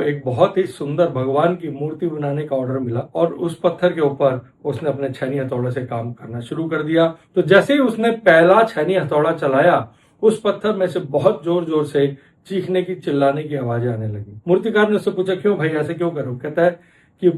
एक बहुत ही सुंदर भगवान की मूर्ति बनाने का ऑर्डर मिला और उस पत्थर के ऊपर उसने अपने छैनी हथौड़े से काम करना शुरू कर दिया। तो जैसे ही उसने पहला छैनी हथौड़ा चलाया, उस पत्थर में से बहुत जोर जोर से चीखने की, चिल्लाने की आवाजें आने लगी। मूर्तिकार ने उससे पूछा, क्यों भाई, ऐसे क्यों करो? कहता है कि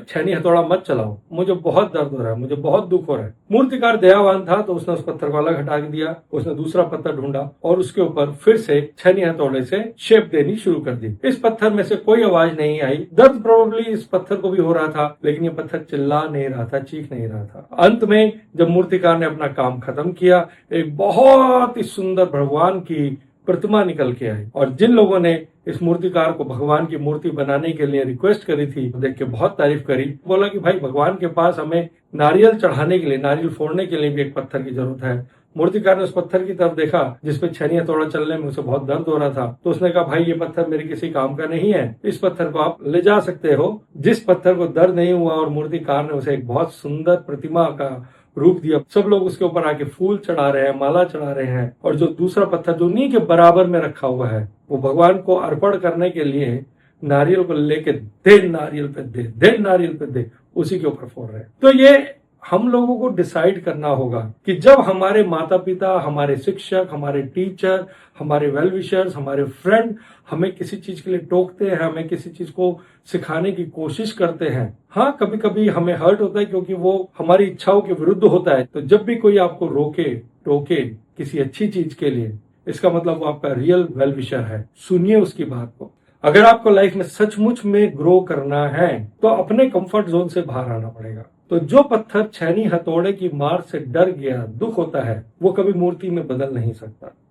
छैनी हथौड़ा मत चलाओ, मुझे बहुत दर्द हो रहा है, मुझे बहुत दुख हो रहा है। मूर्तिकार दयावान था तो उसने उस पत्थर को अलग हटा दिया। उसने दूसरा पत्थर ढूंढा और उसके ऊपर फिर से छैनी हथौड़े से शेप देनी शुरू कर दी। इस पत्थर में से कोई आवाज नहीं आई। दर्द प्रोबेबली इस पत्थर को भी हो रहा था, लेकिन ये पत्थर चिल्ला नहीं रहा था, चीख नहीं रहा था। अंत में जब मूर्तिकार ने अपना काम खत्म किया, एक बहुत ही सुंदर भगवान की प्रतिमा निकल के आई और जिन लोगों ने इस मूर्तिकार को भगवान की मूर्ति बनाने के लिए रिक्वेस्ट करी थी, देख के बहुत तारीफ करी। बोला कि भाई, भगवान के पास हमें नारियल चढ़ाने के लिए, नारियल फोड़ने के लिए भी एक पत्थर की जरूरत है। मूर्तिकार ने उस पत्थर की तरफ देखा जिसपे छैनी हथौड़ा चलने में उसे बहुत दर्द हो रहा था। तो उसने कहा, भाई, ये पत्थर मेरे किसी काम का नहीं है, इस पत्थर को आप ले जा सकते हो। जिस पत्थर को दर्द नहीं हुआ और मूर्तिकार ने उसे एक बहुत सुंदर प्रतिमा का रूप दिया। सब लोग उसके ऊपर आके फूल चढ़ा रहे हैं, माला चढ़ा रहे हैं और जो दूसरा पत्थर जो उन्हीं के बराबर में रखा हुआ है, वो भगवान को अर्पण करने के लिए नारियल को लेके दे नारियल पे दे, दे नारियल पे दे, उसी के ऊपर फोड़ रहे हैं। तो ये हम लोगों को डिसाइड करना होगा कि जब हमारे माता पिता, हमारे शिक्षक, हमारे टीचर, हमारे वेल विशर्स, हमारे फ्रेंड हमें किसी चीज के लिए टोकते हैं, हमें किसी चीज को सिखाने की कोशिश करते हैं, हाँ, कभी कभी हमें हर्ट होता है क्योंकि वो हमारी इच्छाओं के विरुद्ध होता है। तो जब भी कोई आपको रोके टोके किसी अच्छी चीज के लिए, इसका मतलब वो आपका रियल वेल विशर है। सुनिए उसकी बात को। अगर आपको लाइफ में सचमुच में ग्रो करना है तो अपने कंफर्ट जोन से बाहर आना पड़ेगा। तो जो पत्थर छैनी हथौड़े की मार से डर गया, दुख होता है, वो कभी मूर्ति में बदल नहीं सकता।